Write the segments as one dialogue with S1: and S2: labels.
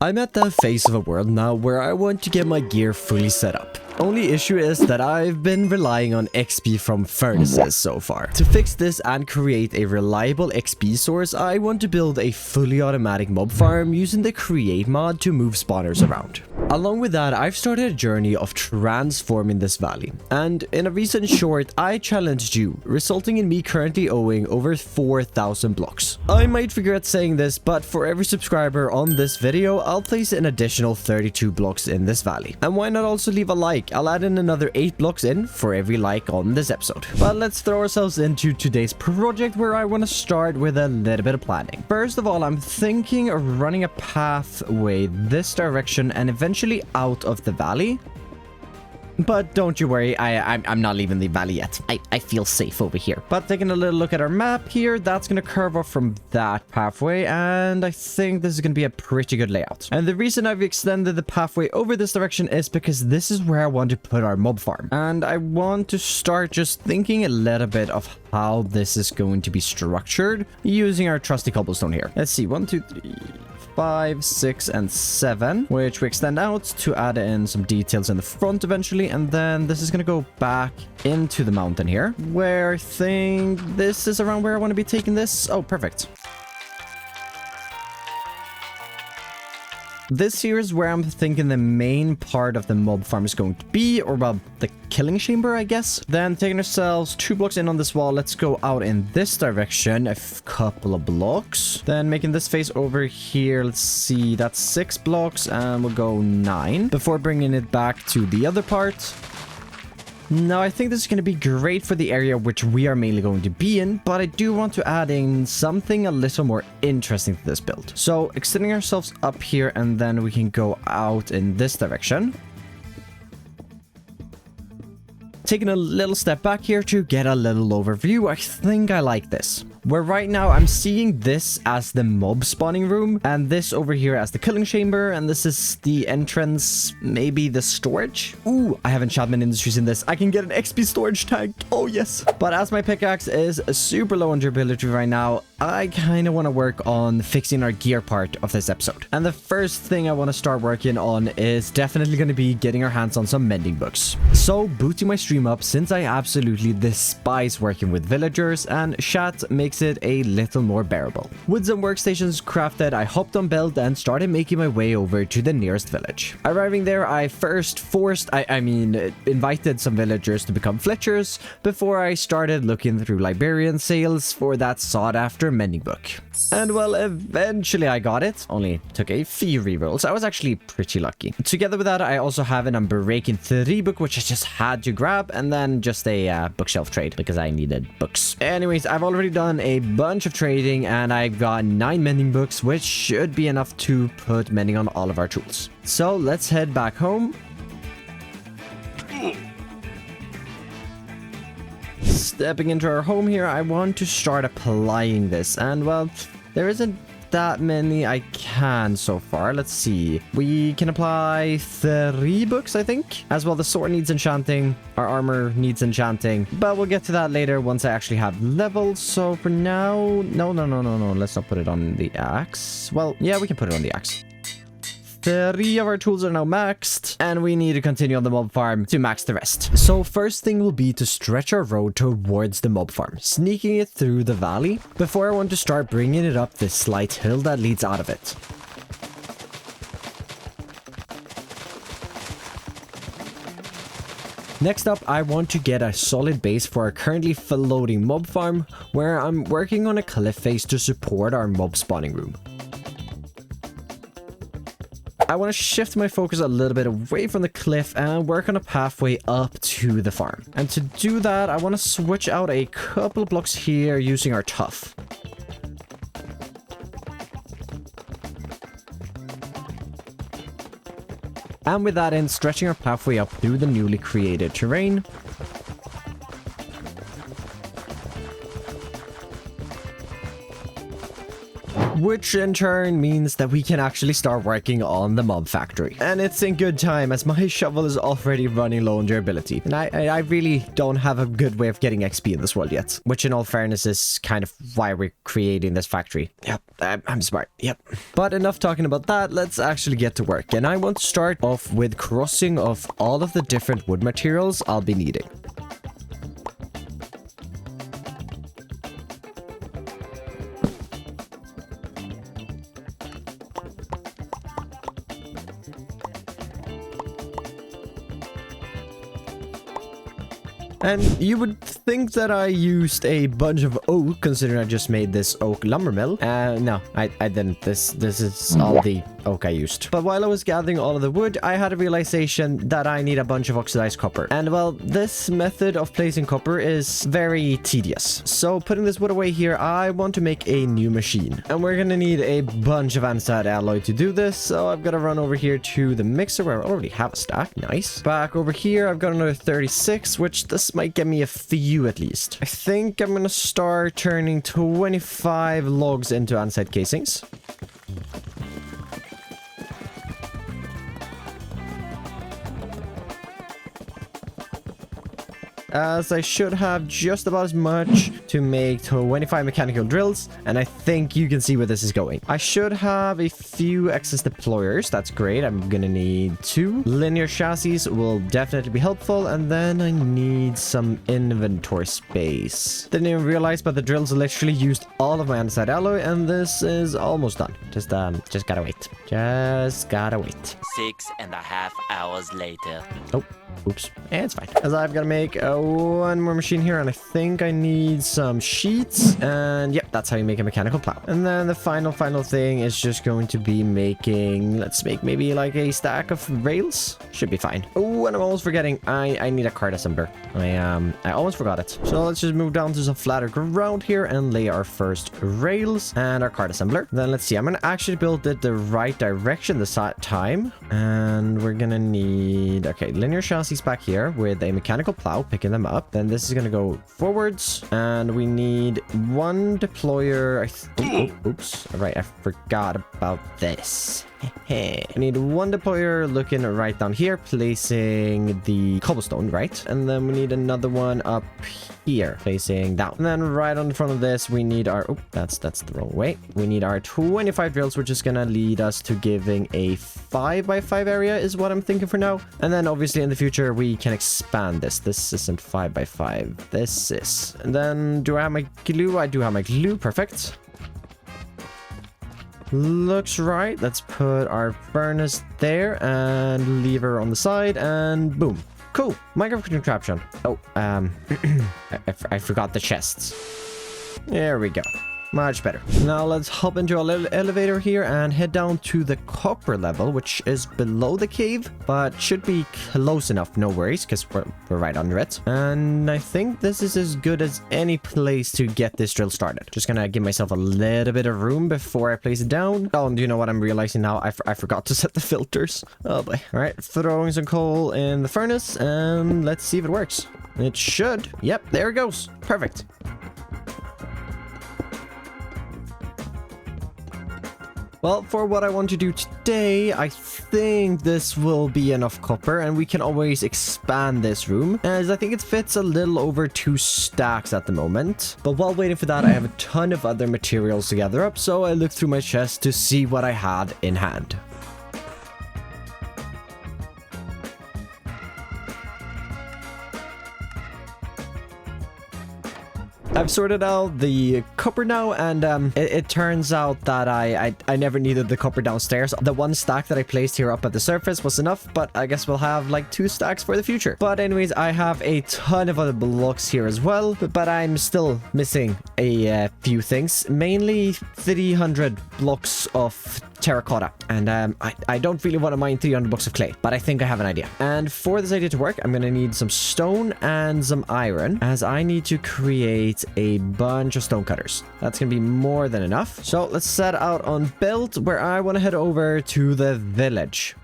S1: I'm at the phase of a world now where I want to get my gear fully set up. Only issue is that I've been relying on XP from furnaces so far. To fix this and create a reliable XP source, I want to build a fully automatic mob farm using the create mod to move spawners around. Along with that, I've started a journey of transforming this valley, and in a recent short, I challenged you, resulting in me currently owing over 4,000 blocks. I might regret saying this, but for every subscriber on this video, I'll place an additional 32 blocks in this valley. And why not also leave a like? I'll add in another 8 blocks in for every like on this episode. But let's throw ourselves into today's project, where I want to start with a little bit of planning. First of all, I'm thinking of running a pathway this direction and eventually out of the valley. But don't you worry, I'm not leaving the valley yet. I feel safe over here. But taking a little look at our map here, that's going to curve off from that pathway, and I think this is going to be a pretty good layout. And the reason I've extended the pathway over this direction is because this is where I want to put our mob farm. And I want to start just thinking a little bit of how this is going to be structured using our trusty cobblestone here. Let's see, 1, 2, 3... 5, 6, and 7, which we extend out to add in some details in the front eventually, and then this is going to go back into the mountain here, where I think this is around where I want to be taking this. Oh, perfect. This here is where I'm thinking the main part of the mob farm is going to be, or well, the killing chamber, I guess. Then taking ourselves 2 blocks in on this wall, let's go out in this direction a couple of blocks. Then making this face over here, let's see, that's 6 blocks, and we'll go 9 before bringing it back to the other part. Now, I think this is going to be great for the area which we are mainly going to be in, but I do want to add in something a little more interesting to this build. So, extending ourselves up here, and then we can go out in this direction. Taking a little step back here to get a little overview, I think I like this. Where right now I'm seeing this as the mob spawning room, and this over here as the killing chamber, and this is the entrance, maybe the storage. Ooh, I have enchantment industries in this. I can get an XP storage tank. Oh yes. But as my pickaxe is super low on durability right now, I kind of want to work on fixing our gear part of this episode. And the first thing I want to start working on is definitely going to be getting our hands on some mending books. So booting my stream up, since I absolutely despise working with villagers, and chat makes it a little more bearable. With some workstations crafted, I hopped on build and started making my way over to the nearest village. Arriving there, I first invited some villagers to become Fletchers before I started looking through librarian sales for that sought after mending book. And well, eventually I got it. Only took a few rerolls. I was actually pretty lucky. Together with that, I also have an Unbreaking 3 book, which I just had to grab, and then just a bookshelf trade because I needed books. Anyways, I've already done a bunch of trading, and I've got 9 mending books, which should be enough to put mending on all of our tools. So let's head back home. Stepping into our home here, I want to start applying this, and well, there isn't that many I can so far. Let's see, we can apply 3 books, I think. As well, the sword needs enchanting, our armor needs enchanting, but we'll get to that later once I actually have levels. So for now, no, let's not put it on the axe. Well, yeah, we can put it on the axe. 3 of our tools are now maxed, and we need to continue on the mob farm to max the rest. So first thing will be to stretch our road towards the mob farm, sneaking it through the valley before I want to start bringing it up this slight hill that leads out of it. Next up, I want to get a solid base for our currently floating mob farm, where I'm working on a cliff face to support our mob spawning room. I want to shift my focus a little bit away from the cliff and work on a pathway up to the farm. And to do that, I want to switch out a couple of blocks here using our tuff. And with that in, stretching our pathway up through the newly created terrain. which in turn means that we can actually start working on the mob factory. And it's in good time as my shovel is already running low on durability. And I really don't have a good way of getting XP in this world yet, which in all fairness is kind of why we're creating this factory. Yep, I'm smart. Yep. But enough talking about that. Let's actually get to work. And I want to start off with crossing off all of the different wood materials I'll be needing. And you would think that I used a bunch of oak, considering I just made this oak lumber mill. No, I didn't. This is all the oak I used. But while I was gathering all of the wood, I had a realization that I need a bunch of oxidized copper. And well, this method of placing copper is very tedious. So putting this wood away here, I want to make a new machine. And we're gonna need a bunch of andesite alloy to do this. So I've got to run over here to the mixer where I already have a stack. Nice. Back over here, I've got another 36, which this might get me a few at least. I think I'm gonna start turning 25 logs into andesite casings. As I should have just about as much to make 25 mechanical drills, and I think you can see where this is going. I should have a few excess deployers. That's great. I'm gonna need 2. Linear chassis will definitely be helpful, and then I need some inventory space. Didn't even realize, but the drills literally used all of my andesite alloy, and this is almost done. Just gotta wait. Just gotta wait.
S2: 6.5 hours later.
S1: Oh. Oops. It's fine. As I've got to make one more machine here, and I think I need some sheets. And yep, that's how you make a mechanical plow. And then the final thing is just going to be making, let's make maybe like a stack of rails. Should be fine. Oh, and I'm almost forgetting. I need a cart assembler. I almost forgot it. So let's just move down to some flatter ground here and lay our first rails and our cart assembler. Then let's see. I'm gonna actually build it the right direction this time. And we're gonna need, okay, linear chassis back here with a mechanical plow picking them up. Then this is gonna go forwards, and we need 1 deployer. Oops. All right, I forgot about this. I need 1 deployer looking right down here, placing the cobblestone, right? And then we need another one up here, facing down. And then right on the front of this, we need our... Oh, that's the wrong way. We need our 25 drills, which is gonna lead us to giving a 5x5 area is what I'm thinking for now. And then obviously in the future, we can expand this. This isn't 5x5. This is. And then do I have my glue? I do have my glue. Perfect. Looks right. Let's put our furnace there and lever on the side, and boom. Cool. Minecraft contraption. Oh, I forgot the chests. There we go. Much better. Now let's hop into our little elevator here and head down to the copper level, which is below the cave, but should be close enough. No worries, because we're right under it. And I think this is as good as any place to get this drill started. Just gonna give myself a little bit of room before I place it down. Oh, and you know what I'm realizing now? I forgot to set the filters. Oh boy. All right, throwing some coal in the furnace, and let's see if it works. It should. Yep, there it goes. Perfect. Well, for what I want to do today, I think this will be enough copper, and we can always expand this room, as I think it fits a little over 2 stacks at the moment. But while waiting for that, I have a ton of other materials to gather up, so I looked through my chest to see what I had in hand. I've sorted out the copper now, and it turns out that I never needed the copper downstairs. The 1 stack that I placed here up at the surface was enough, but I guess we'll have like 2 stacks for the future. But anyways, I have a ton of other blocks here as well, but I'm still missing a few things, mainly 300 blocks of terracotta, and I don't really want to mine 300 blocks of clay, but I think I have an idea. And for this idea to work, I'm gonna need some stone and some iron, as I need to create a bunch of stone cutters. That's gonna be more than enough. So let's set out on build, where I want to head over to the village.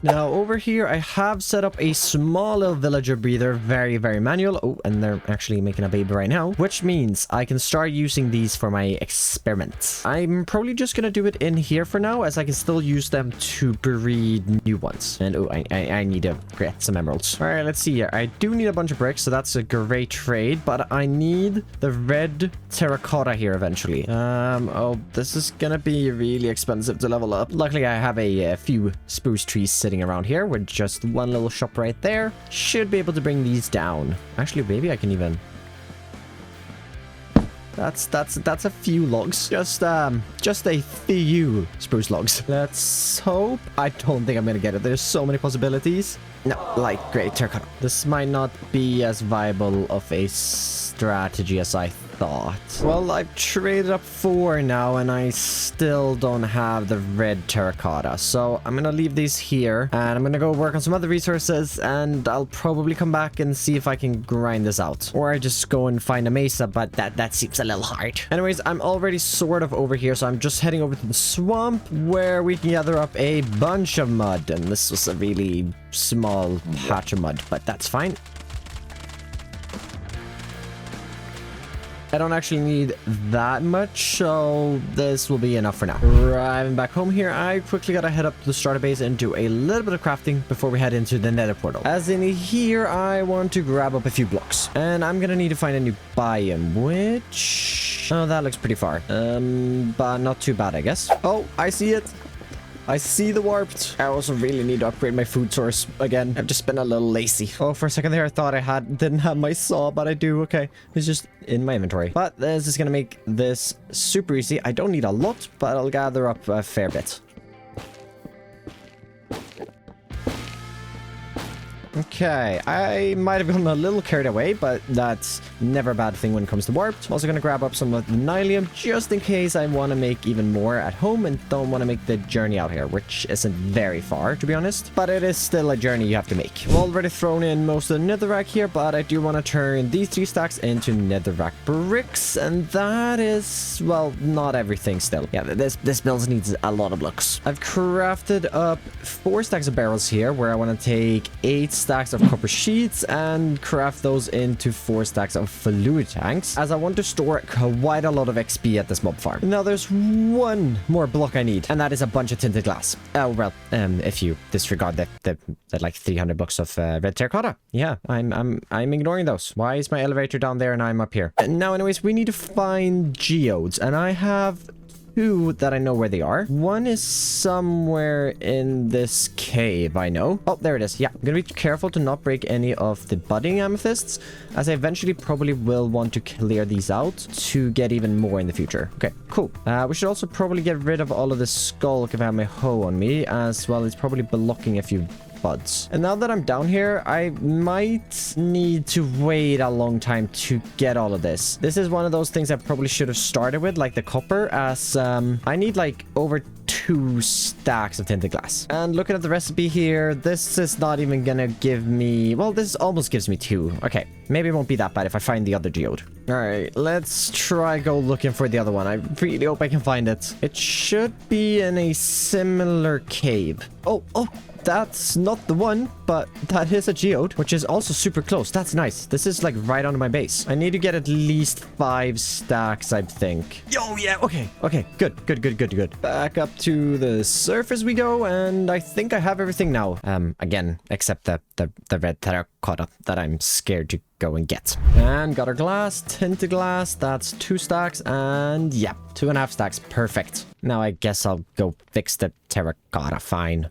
S1: Now, over here, I have set up a small little villager breather, very, very manual. Oh, and they're actually making a baby right now, which means I can start using these for my experiments. I'm probably just gonna do it in here for now, as I can still use them to breed new ones. And oh, I need to get some emeralds. All right, let's see here. I do need a bunch of bricks, so that's a great trade, but I need the red terracotta here eventually. Oh, this is gonna be really expensive to level up. Luckily, I have a few spruce trees sitting around here with just one little shop right there. Should be able to bring these down. Actually, maybe I can even... That's a few logs. Just a few spruce logs. Let's hope. I don't think I'm gonna get it. There's so many possibilities. No, like great terracotta. This might not be as viable of a strategy as I thought. Well, I've traded up 4 now and I still don't have the red terracotta. So I'm gonna leave these here and I'm gonna go work on some other resources and I'll probably come back and see if I can grind this out. Or I just go and find a mesa, but that seems a little hard. Anyways, I'm already sort of over here, so I'm just heading over to the swamp where we can gather up a bunch of mud. And this was a really small patch of mud, but that's fine. I don't actually need that much, so this will be enough for now. Driving back home here, I quickly gotta head up to the starter base and do a little bit of crafting before we head into the nether portal. As in here, I want to grab up a few blocks. And I'm gonna need to find a new biome, which... Oh, that looks pretty far. But not too bad, I guess. Oh, I see it. I see the warped. I also really need to upgrade my food source again. I've just been a little lazy. Oh, for a second there, I thought I didn't have my saw, but I do. Okay, it's just in my inventory. But this is gonna make this super easy. I don't need a lot, but I'll gather up a fair bit. Okay, I might have gotten a little carried away, but that's never a bad thing when it comes to warped. I'm also going to grab up some of the nylium just in case I want to make even more at home and don't want to make the journey out here, which isn't very far, to be honest. But it is still a journey you have to make. I've already thrown in most of the netherrack here, but I do want to turn these 3 stacks into netherrack bricks, and that is, well, not everything still. Yeah, this build needs a lot of blocks. I've crafted up 4 stacks of barrels here, where I want to take 8 stacks of copper sheets and craft those into 4 stacks of fluid tanks, as I want to store quite a lot of XP at this mob farm. Now there's one more block I need, and that is a bunch of tinted glass. Oh well, if you disregard the like 300 blocks of red terracotta. Yeah, I'm ignoring those. Why is my elevator down there and I'm up here? And now anyways, we need to find geodes, and I have 2 that I know where they are. One is somewhere in this cave, I know. Oh, there it is. Yeah, I'm gonna be careful to not break any of the budding amethysts, as I eventually probably will want to clear these out to get even more in the future. Okay, cool. We should also probably get rid of all of the skulk if I have my hoe on me, as well as probably blocking a few buds. And now that I'm down here, I might need to wait a long time to get all of this. This is one of those things I probably should have started with, like the copper, as I need like over 2 stacks of tinted glass. And looking at the recipe here, this is not even gonna give me... Well, this almost gives me 2. Okay, maybe it won't be that bad if I find the other geode. All right, let's try go looking for the other one. I really hope I can find it. It should be in a similar cave. Oh, that's not the one, but that is a geode, which is also super close. That's nice. This is like right under my base. I need to get at least 5 stacks, I think. Yo, yeah, okay, good. Back up to the surface we go, and I think I have everything now. Again, except the red terracotta that I'm scared to go and get. And got our glass, tinted glass. That's 2 stacks, and yeah, 2.5 stacks. Perfect. Now I guess I'll go fix the terracotta. Fine.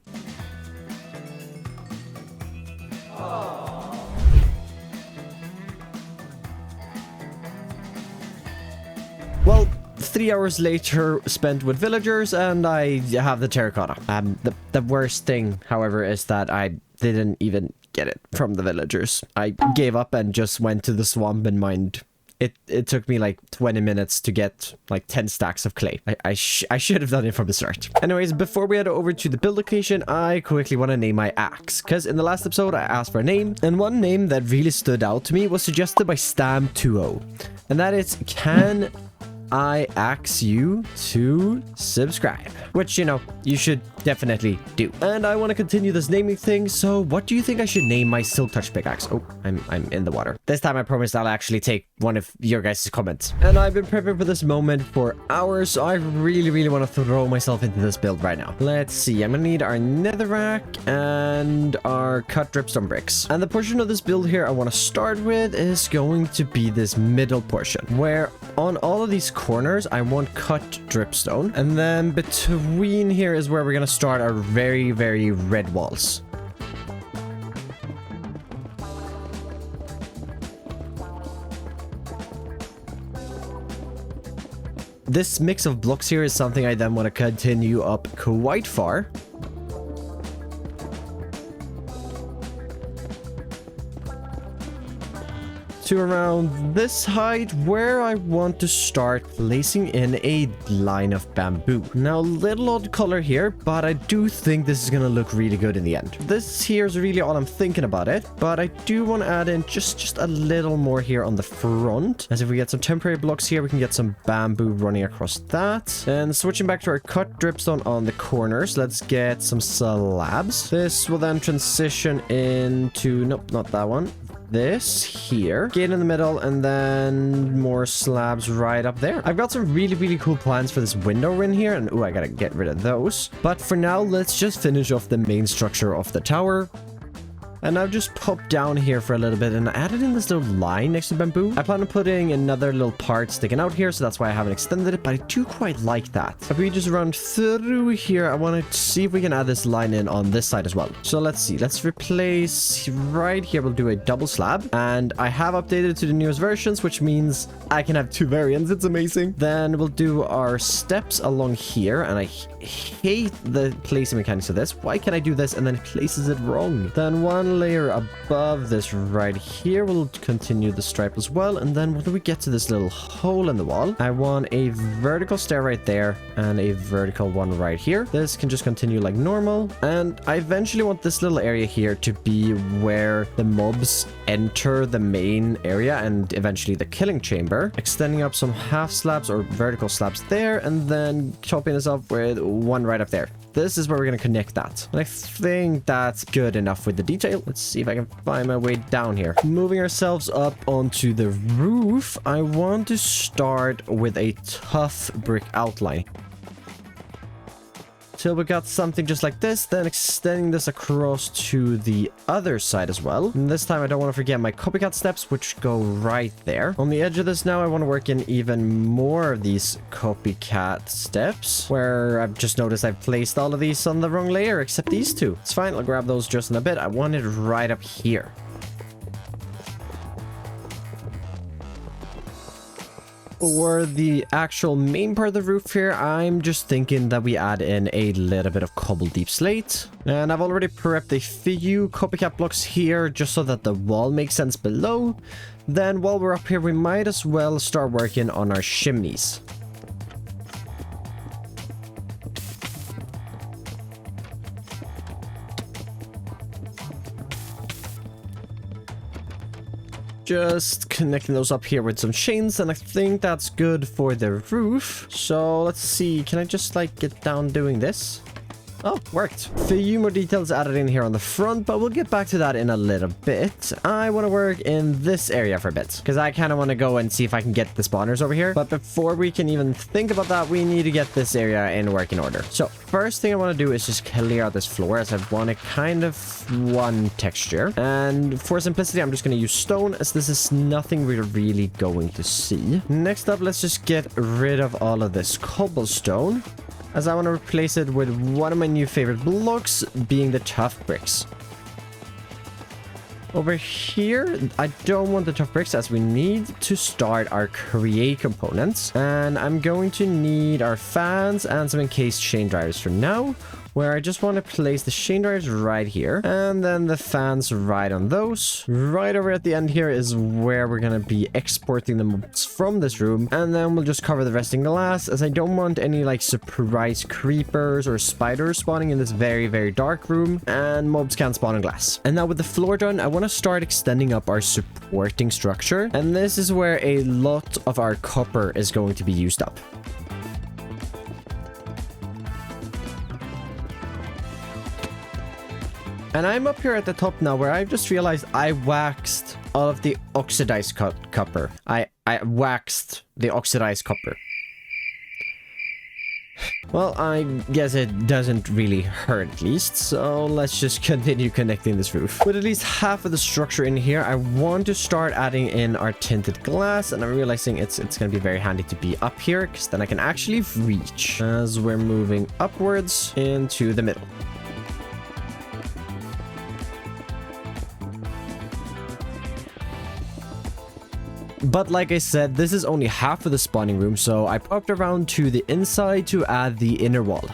S1: Well, 3 hours later spent with villagers, and I have the terracotta. The worst thing, however, is that I didn't even get it from the villagers. I gave up and just went to the swamp and mined. It took me like 20 minutes to get like 10 stacks of clay. I should have done it from the start. Anyways, before we head over to the build location, I quickly want to name my axe, because in the last episode I asked for a name, and one name that really stood out to me was suggested by Stam20, and that is Can I ask you to subscribe, which, you know, you should definitely do. And I want to continue this naming thing, so what do you think I should name my Silk Touch pickaxe? Oh, I'm in the water. This time I promise I'll actually take one of your guys' comments. And I've been prepping for this moment for hours, so I really want to throw myself into this build right now. Let's see, I'm gonna need our netherrack and our cut dripstone bricks. And the portion of this build here I want to start with is going to be this middle portion, where on all of these corners I want cut dripstone, and then between here is where we're gonna start our very red walls. This mix of blocks here is something I then want to continue up quite far. To around this height, where I want to start placing in a line of bamboo. Now, little odd color here, but I do think this is gonna look really good in the end. This here is really all I'm thinking about it, but I do want to add in just a little more here on the front. As if we get some temporary blocks here, we can get some bamboo running across that. And switching back to our cut dripstone on the corners, let's get some slabs. This will then transition into, nope, not that one. This here, gate in the middle, and then more slabs right up there. I've got some really cool plans for this window in here, and oh, I gotta get rid of those. But for now, let's just finish off the main structure of the tower. And I've just popped down here for a little bit and added in this little line next to bamboo. I plan on putting another little part sticking out here, so that's why I haven't extended it, but I do quite like that. If we just run through here, I want to see if we can add this line in on this side as well. So let's see. Let's replace right here. We'll do a double slab, and I have updated to the newest versions, which means I can have two variants. It's amazing. Then we'll do our steps along here, and I hate the placing mechanics of this. Why can I do this and then it places it wrong? Then one layer above this right here, we'll continue the stripe as well. And then when we get to this little hole in the wall, I want a vertical stair right there and a vertical one right here. This can just continue like normal, and I eventually want this little area here to be where the mobs enter the main area and eventually the killing chamber. Extending up some half slabs or vertical slabs there, and then topping this up with one right up there. This is where we're going to connect that. And I think that's good enough with the detail. Let's see if I can find my way down here. Moving ourselves up onto the roof, I want to start with a tough brick outline. Till we got something just like this, then extending this across to the other side as well. And this time I don't want to forget my copycat steps, which go right there. On the edge of this now, I want to work in even more of these copycat steps, where I've just noticed I've placed all of these on the wrong layer, except these two. It's fine, I'll grab those just in a bit. I want it right up here. For the actual main part of the roof here, I'm just thinking that we add in a little bit of cobble deep slate. And I've already prepped a few copycat blocks here just so that the wall makes sense below. Then while we're up here, we might as well start working on our chimneys. Just connecting those up here with some chains, and I think that's good for the roof. So let's see, can I just like get down doing this? Oh, worked. A few more details added in here on the front, but we'll get back to that in a little bit. I want to work in this area for a bit, because I kind of want to go and see if I can get the spawners over here. But before we can even think about that, we need to get this area in working order. So first thing I want to do is just clear out this floor, as I want a kind of one texture. And for simplicity, I'm just going to use stone, as this is nothing we're really going to see. Next up, let's just get rid of all of this cobblestone, as I want to replace it with one of my new favorite blocks, being the tough bricks. Over here, I don't want the tough bricks, as we need to start our create components. And I'm going to need our fans and some encased chain drivers for now. where I just want to place the chain dryers right here, and then the fans right on those. Right over at the end here is where we're going to be exporting the mobs from this room, and then we'll just cover the rest in glass, as I don't want any like surprise creepers or spiders spawning in this very, very dark room, and mobs can't spawn in glass. And now with the floor done, I want to start extending up our supporting structure, and this is where a lot of our copper is going to be used up. And I'm up here at the top now, where I've just realized I waxed all of the oxidized copper. I waxed the oxidized copper. Well, I guess it doesn't really hurt at least, so let's just continue connecting this roof. With at least half of the structure in here, I want to start adding in our tinted glass, and I'm realizing it's going to be very handy to be up here, because then I can actually reach as we're moving upwards into the middle. But like I said, this is only half of the spawning room, so I popped around to the inside to add the inner wall.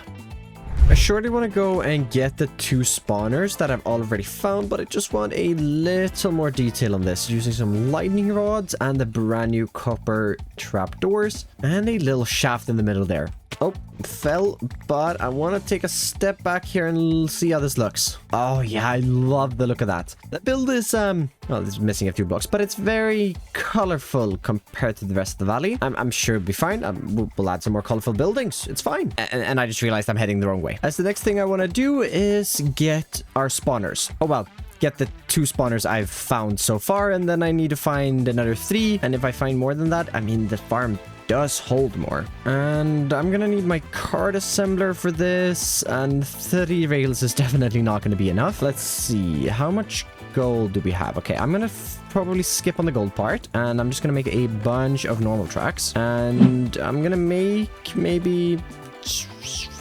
S1: I surely want to go and get the 2 spawners that I've already found, but I just want a little more detail on this, using some lightning rods and the brand new copper trapdoors and a little shaft in the middle there. Oh, fell, but I want to take a step back here and see how this looks. Oh yeah, I love the look of that. The build is, well, it's missing a few blocks, but it's very colorful compared to the rest of the valley. I'm sure it'll be fine. We'll add some more colorful buildings. It's fine. And I just realized I'm heading the wrong way. As the next thing I want to do is get our spawners. Oh, well. Get the 2 spawners I've found so far, and then I need to find another 3. And if I find more than that, I mean, the farm does hold more. And I'm gonna need my card assembler for this, and 30 rails is definitely not gonna be enough. Let's see, how much gold do we have? Okay, I'm gonna probably skip on the gold part, and I'm just gonna make a bunch of normal tracks, and I'm gonna make maybe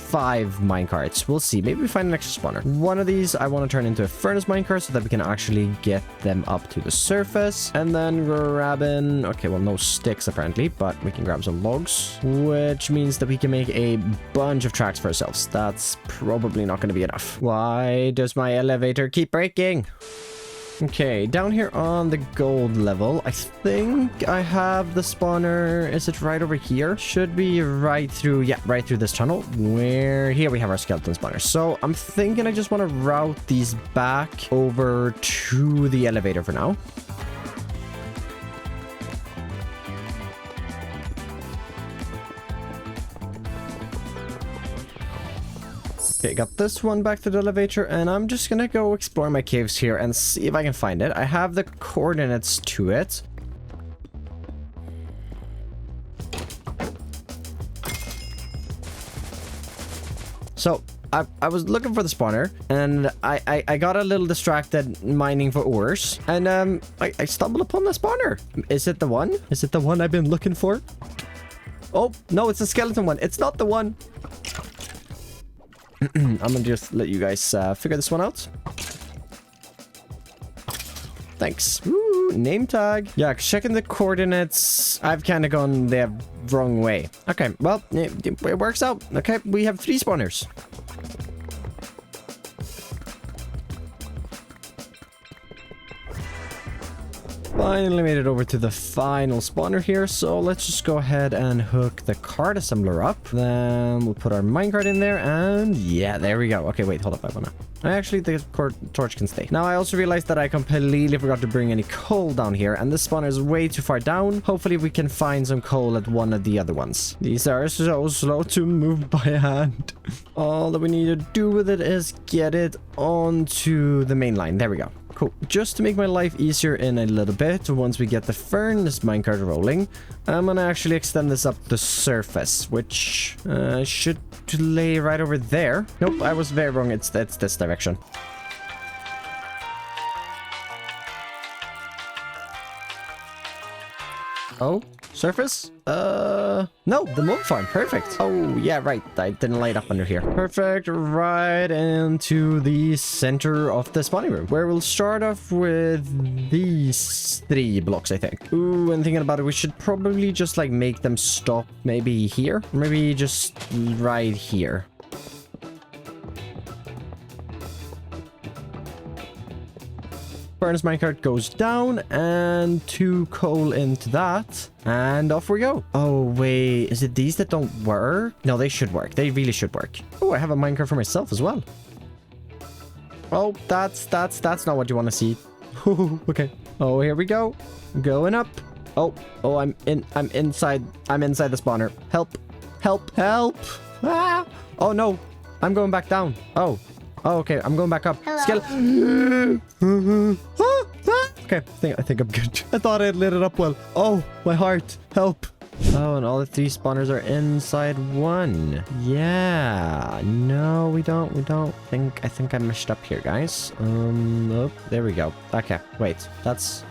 S1: 5 minecarts. We'll see. Maybe we find an extra spawner. One of these I want to turn into a furnace minecart so that we can actually get them up to the surface. And then grabbing... Okay, well, no sticks apparently, but we can grab some logs, which means that we can make a bunch of tracks for ourselves. That's probably not going to be enough. Why does my elevator keep breaking? Okay, down here on the gold level, I think I have the spawner. Is it right over here? Should be right through, yeah, right through this tunnel, where here we have our skeleton spawner. So I'm thinking I just want to route these back over to the elevator for now. Okay, got this one back to the elevator, and I'm just gonna go explore my caves here and see if I can find it. I have the coordinates to it. So, I was looking for the spawner, and I got a little distracted mining for ores, and I stumbled upon the spawner. Is it the one? Is it the one I've been looking for? Oh, no, it's the skeleton one. It's not the one. I'm gonna just let you guys figure this one out. Thanks. Ooh, name tag. Yeah, checking the coordinates. I've kind of gone the wrong way. Okay, well, it works out. Okay, we have 3 spawners. Finally made it over to the final spawner here, so let's just go ahead and hook the card assembler up. Then we'll put our minecart in there, and yeah, there we go. Okay, wait, hold up, I wanna... Actually, the torch can stay. Now, I also realized that I completely forgot to bring any coal down here, and this spawner is way too far down. Hopefully, we can find some coal at one of the other ones. These are so slow to move by hand. All that we need to do with it is get it onto the main line. There we go. Cool. Just to make my life easier in a little bit, once we get the furnace minecart rolling, I'm gonna actually extend this up the surface, which should lay right over there. Nope, I was very wrong. It's this direction. Oh, surface? No, the moon farm. Perfect. Oh, yeah, right. I didn't light up under here. Perfect. Right into the center of the spawning room, where we'll start off with these 3 blocks, I think. Ooh, and thinking about it, we should probably just like make them stop maybe here. Maybe just right here. Furnace minecart goes down and 2 coal into that. And off we go. Oh, wait. Is it these that don't work? No, they should work. They really should work. Oh, I have a minecart for myself as well. Oh, that's not what you want to see. Okay. Oh, here we go. Going up. Oh, I'm inside the spawner. Help. Ah! Oh no. I'm going back down. Oh, okay. I'm going back up. Skeleton. Okay, I think I'm good. I thought I had lit it up well. Oh, my heart. Help. Oh, and all the 3 spawners are inside 1. Yeah. No, we don't. I think I messed up here, guys. Oh, there we go. Okay, wait. That's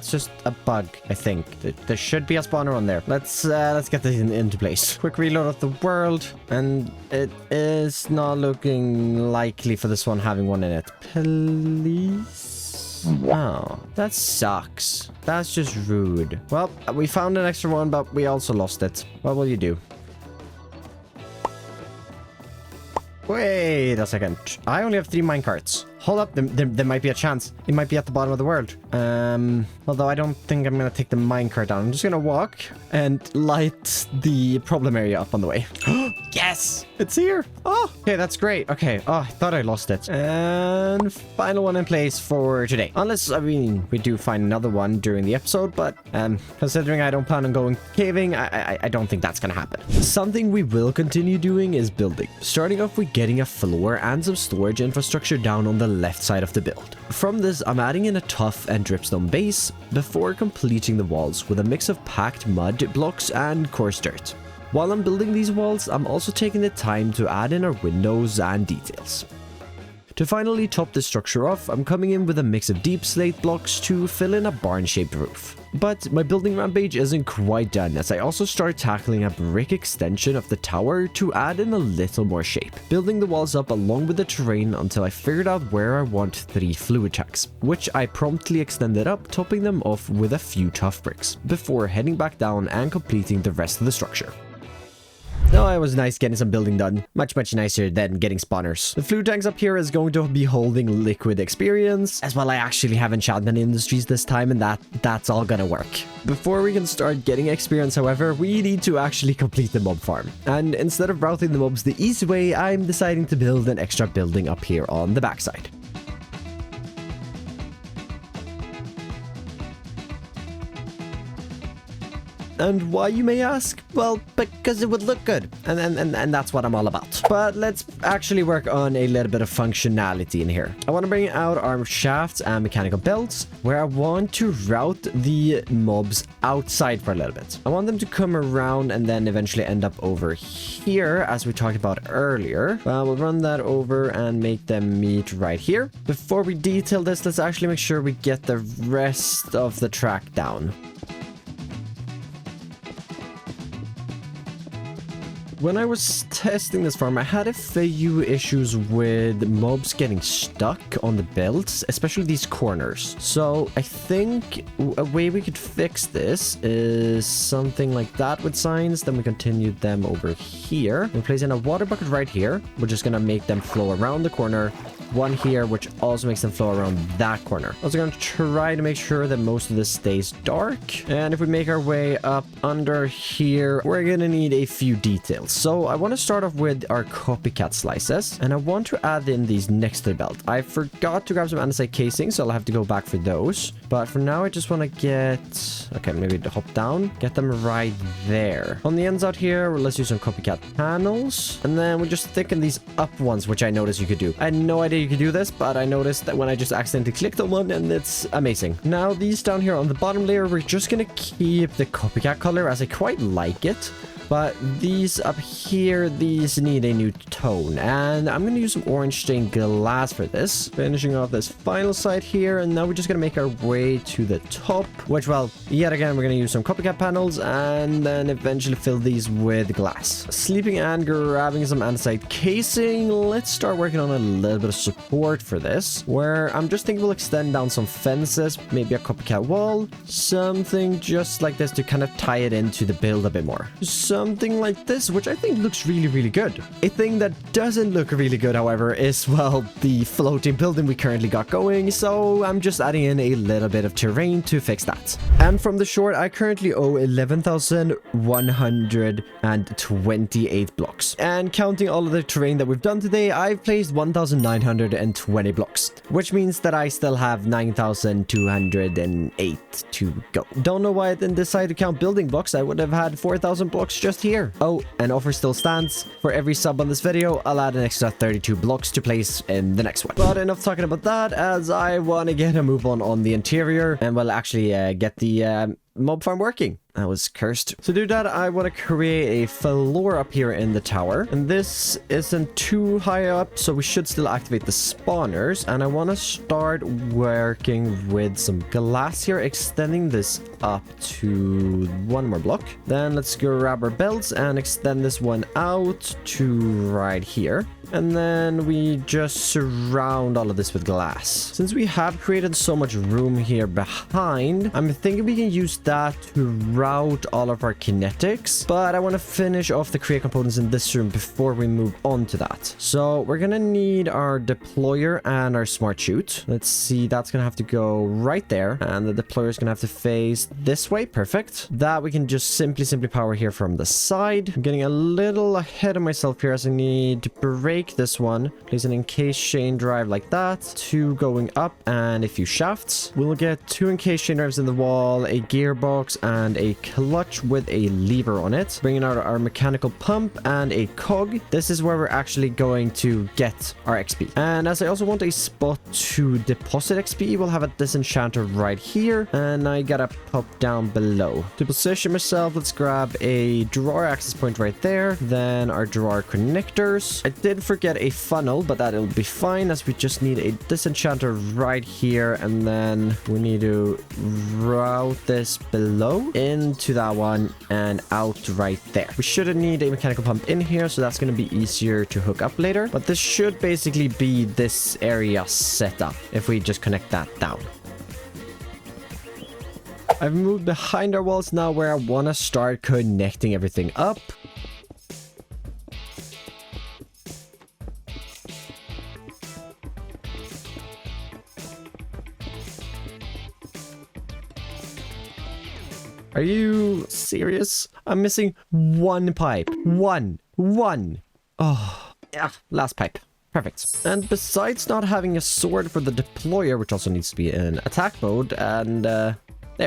S1: just a bug, I think. There should be a spawner on there. Let's get this into place. Quick reload of the world, and it is not looking likely for this one having one in it. Please. Oh, that sucks. That's just rude. Well, we found an extra one, but we also lost it. What will you do? Wait a second. I only have 3 minecarts. Hold up, there might be a chance. It might be at the bottom of the world. Although I don't think I'm gonna take the minecart down. I'm just gonna walk and light the problem area up on the way. Yes! It's here! Oh, okay, that's great. Okay, oh, I thought I lost it. And final one in place for today. Unless, I mean, we do find another one during the episode, but considering I don't plan on going caving, I don't think that's gonna happen. Something we will continue doing is building. Starting off with getting a floor and some storage infrastructure down on the left side of the build. From this, I'm adding in a tough and dripstone base before completing the walls with a mix of packed mud blocks and coarse dirt. While I'm building these walls, I'm also taking the time to add in our windows and details. To finally top this structure off, I'm coming in with a mix of deep slate blocks to fill in a barn-shaped roof. But my building rampage isn't quite done, as I also start tackling a brick extension of the tower to add in a little more shape, building the walls up along with the terrain until I figured out where I want 3 fluid tanks, which I promptly extended up, topping them off with a few tough bricks, before heading back down and completing the rest of the structure. No, it was nice getting some building done. Much nicer than getting spawners. The fluid tanks up here is going to be holding liquid experience. As well, I actually have enchantment industries this time, and that's all gonna work. Before we can start getting experience, however, we need to actually complete the mob farm. And instead of routing the mobs the easy way, I'm deciding to build an extra building up here on the backside. And why, you may ask? Well, because it would look good. And that's what I'm all about. But let's actually work on a little bit of functionality in here. I want to bring out our shafts and mechanical belts, where I want to route the mobs outside for a little bit. I want them to come around and then eventually end up over here, as we talked about earlier. We'll run that over and make them meet right here. Before we detail this, let's actually make sure we get the rest of the track down. When I was testing this farm, I had a few issues with mobs getting stuck on the belts, especially these corners. So I think a way we could fix this is something like that with signs. Then we continue them over here. We place in a water bucket right here. We're just going to make them flow around the corner. One here, which also makes them flow around that corner. Also going to try to make sure that most of this stays dark. And if we make our way up under here, we're going to need a few details. So I want to start off with our copycat slices, and I want to add in these next to the belt. I forgot to grab some andesite casing, so I'll have to go back for those. But for now, I just want to get... Okay, maybe hop down. Get them right there. On the ends out here, let's use some copycat panels. And then we just thicken these up ones, which I noticed you could do. I had no idea you could do this, but I noticed that when I just accidentally clicked on one, and it's amazing. Now, these down here on the bottom layer, we're just going to keep the copycat color, as I quite like it. But these up here, these need a new tone. And I'm going to use some orange stained glass for this. Finishing off this final side here. And now we're just going to make our way to the top. Which, well, yet again, we're going to use some copycat panels. And then eventually fill these with glass. Sleeping and grabbing some andesite casing. Let's start working on a little bit of support for this. Where I'm just thinking we'll extend down some fences. Maybe a copycat wall. Something just like this to kind of tie it into the build a bit more. So something like this, which I think looks really, really good. A thing that doesn't look really good, however, is, well, the floating building we currently got going, so I'm just adding in a little bit of terrain to fix that. And from the short, I currently owe 11,128 blocks. And counting all of the terrain that we've done today, I've placed 1,920 blocks, which means that I still have 9,208 to go. Don't know why I didn't decide to count building blocks. I would have had 4,000 blocks just here. Oh, an offer still stands. For every sub on this video, I'll add an extra 32 blocks to place in the next one. But enough talking about that, as I want to get a move on the interior and, well, actually get the mob farm working. That was cursed. To do that, I want to create a floor up here in the tower. And this isn't too high up, so we should still activate the spawners. And I want to start working with some glass here, extending this up to one more block. Then let's grab our belts and extend this one out to right here. And then we just surround all of this with glass. Since we have created so much room here behind, I'm thinking we can use that to route all of our kinetics. But I want to finish off the create components in this room before we move on to that. So we're going to need our deployer and our smart chute. Let's see, that's going to have to go right there. And the deployer is going to have to face this way. Perfect. That we can just simply power here from the side. I'm getting a little ahead of myself here as I need to break this one, place an encased chain drive like that, 2 going up and a few shafts. We'll get 2 encased chain drives in the wall, a gearbox and a clutch with a lever on it, bringing out our mechanical pump and a cog. This is where we're actually going to get our XP. And as I also want a spot to deposit XP, we'll have a disenchanter right here, and I gotta pop down below. To position myself, let's grab a drawer access point right there, then our drawer connectors. I did forget a funnel, but that'll be fine as we just need a disenchanter right here, and then we need to route this below into that one and out right there. We shouldn't need a mechanical pump in here, so that's going to be easier to hook up later, but this should basically be this area set up if we just connect that down. I've moved behind our walls now where I want to start connecting everything up. Are you serious? I'm missing one pipe. One. Oh, yeah, last pipe. Perfect. And besides not having a sword for the deployer, which also needs to be in attack mode, and there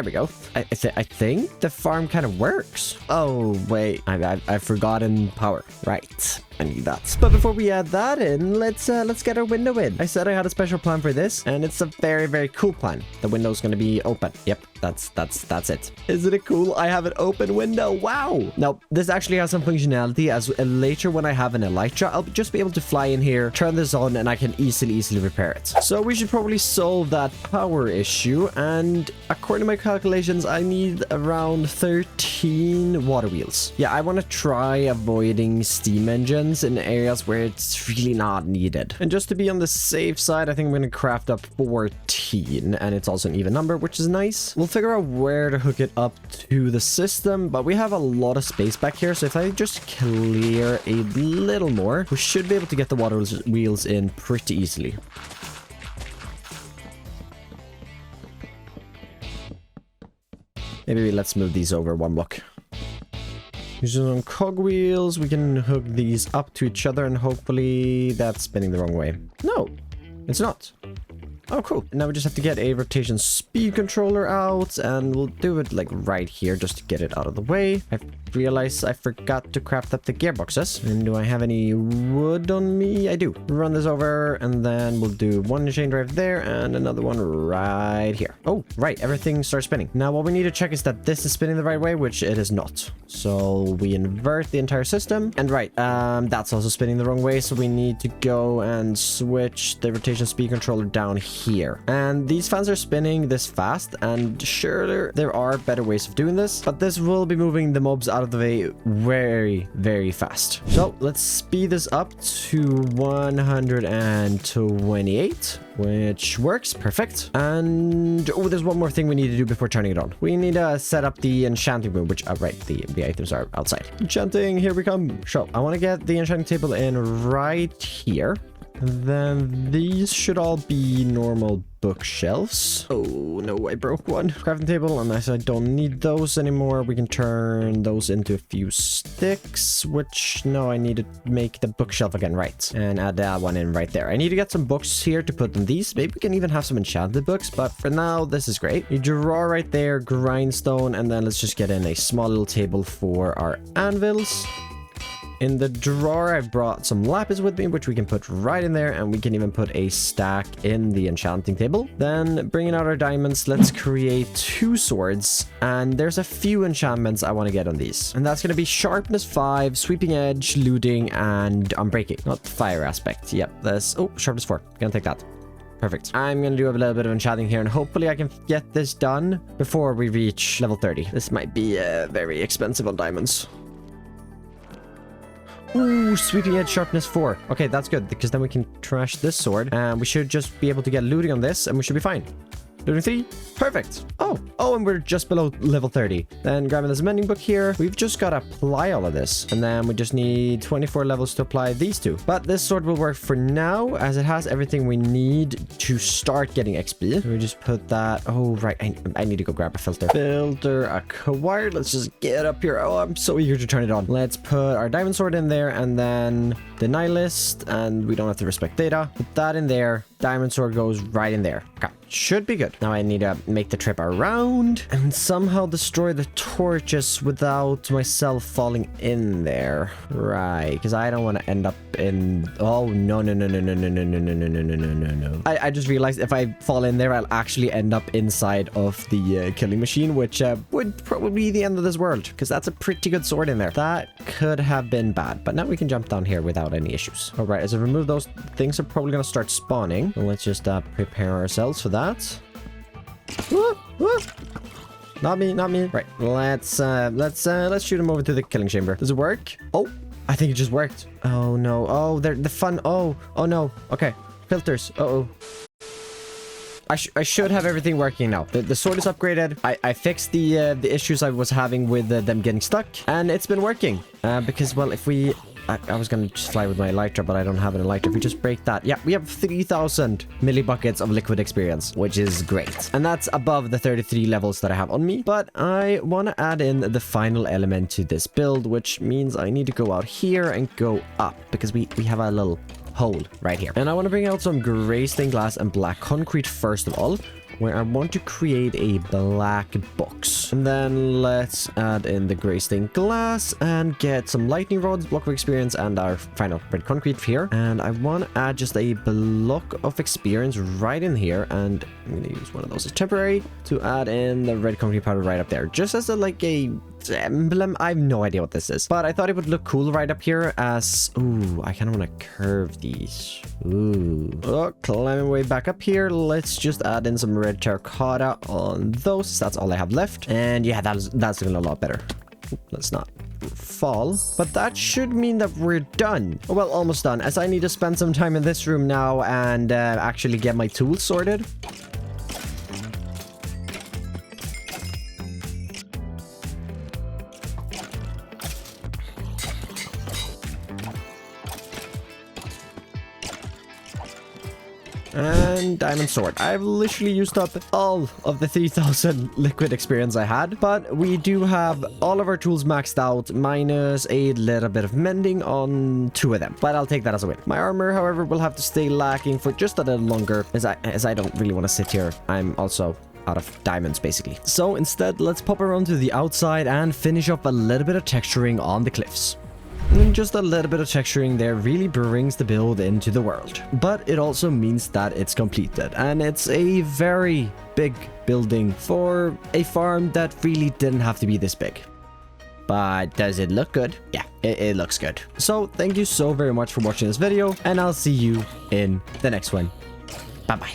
S1: we go. I think the farm kind of works. Oh, wait. I've forgotten power. Right. I need that. But before we add that in, let's get our window in. I said I had a special plan for this, and it's a very, very cool plan. The window's going to be open. Yep, that's it. Isn't it cool? I have an open window. Wow. Now, this actually has some functionality as later when I have an elytra, I'll just be able to fly in here, turn this on, and I can easily repair it. So we should probably solve that power issue. And according to my calculations, I need around 13 water wheels. Yeah, I want to try avoiding steam engines in areas where it's really not needed. And just to be on the safe side, I think I'm going to craft up 14, and it's also an even number, which is nice. We'll figure out where to hook it up to the system, but we have a lot of space back here, so if I just clear a little more, we should be able to get the water wheels in pretty easily. Maybe let's move these over one block. Using some cogwheels, we can hook these up to each other, and hopefully that's spinning the wrong way. No, it's not. Oh, cool. Now we just have to get a rotation speed controller out, and we'll do it like right here just to get it out of the way. I realized I forgot to craft up the gearboxes. And do I have any wood on me? I do. Run this over, and then we'll do one chain drive there and another one right here. Oh, right. Everything starts spinning. Now what we need to check is that this is spinning the right way, which it is not. So we invert the entire system, and right, that's also spinning the wrong way. So we need to go and switch the rotation speed controller down here. And these fans are spinning this fast, and sure, there are better ways of doing this, but this will be moving the mobs out of the way very, very fast. So let's speed this up to 128, which works perfect. And oh, there's one more thing we need to do before turning it on. We need to set up the enchanting room, which right, the items are outside. Enchanting, here we come. So I want to get the enchanting table in right here. And then these should all be normal bookshelves. Oh no, I broke one. Crafting table, unless I don't need those anymore. We can turn those into a few sticks, which no, I need to make the bookshelf again, right? And add that one in right there. I need to get some books here to put in these. Maybe we can even have some enchanted books, but for now, this is great. You draw right there, grindstone, and then let's just get in a small little table for our anvils. In the drawer, I've brought some lapis with me, which we can put right in there, and we can even put a stack in the enchanting table. Then, bringing out our diamonds, let's create 2 swords, and there's a few enchantments I want to get on these. And that's going to be sharpness 5, sweeping edge, looting, and unbreaking. Not the fire aspect. Yep, that's... Oh, sharpness 4. Gonna take that. Perfect. I'm going to do a little bit of enchanting here, and hopefully I can get this done before we reach level 30. This might be very expensive on diamonds. Ooh, sweeping edge sharpness 4. Okay, that's good, because then we can trash this sword, and we should just be able to get looting on this, and we should be fine. Looting 3. Perfect. Oh, and we're just below level 30. Then grabbing this mending book here. We've just got to apply all of this. And then we just need 24 levels to apply these 2. But this sword will work for now, as it has everything we need to start getting XP. So we just put that... Oh, right. I need to go grab a filter. Filter acquired. Let's just get up here. Oh, I'm so eager to turn it on. Let's put our diamond sword in there, and then the nihilist, and we don't have to respect data. Put that in there. Diamond sword goes right in there. Okay. Should be good. Now I need to make the trip around and somehow destroy the torches without myself falling in there. Right, because I don't want to end up in... Oh, no. I just realized if I fall in there, I'll actually end up inside of the killing machine, which would probably be the end of this world, because that's a pretty good sword in there. That could have been bad, but now we can jump down here without any issues. All right, as I remove those, things are probably going to start spawning. So let's just prepare ourselves for that. Woo, woo. Not me. Right, let's shoot him over to the killing chamber. Does it work? Oh, I think it just worked. Oh no. Oh, the fun. Oh no. Okay, filters. Uh-oh. I should have everything working now. The sword is upgraded. I fixed the issues I was having with them getting stuck, and it's been working. Because, well, if we... I was gonna just fly with my elytra, but I don't have an elytra. If we just break that, yeah, we have 3,000 millibuckets of liquid experience, which is great. And that's above the 33 levels that I have on me. But I want to add in the final element to this build, which means I need to go out here and go up, because we have a little hole right here. And I want to bring out some gray stained glass and black concrete first of all, where I want to create a black box. And then let's add in the gray stained glass and get some lightning rods, block of experience, and our final red concrete here. And I want to add just a block of experience right in here, and I'm going to use one of those as temporary to add in the red concrete powder right up there, just as a emblem. I have no idea what this is, but I thought it would look cool right up here as... Ooh, I kind of want to curve these. Ooh. Oh, climbing way back up here. Let's just add in some red terracotta on those. That's all I have left. And yeah, that's looking a lot better. Let's not fall, but that should mean that we're done. Well, almost done, as I need to spend some time in this room now and actually get my tools sorted. And diamond sword. I've literally used up all of the 3,000 liquid experience I had, but we do have all of our tools maxed out, minus a little bit of mending on 2 of them, but I'll take that as a win. My armor, however, will have to stay lacking for just a little longer, as I don't really want to sit here. I'm also out of diamonds, basically. So instead, let's pop around to the outside and finish up a little bit of texturing on the cliffs. And just a little bit of texturing there really brings the build into the world. But it also means that it's completed, and it's a very big building for a farm that really didn't have to be this big. But does it look good? Yeah, it looks good. So thank you so very much for watching this video, and I'll see you in the next one. Bye-bye.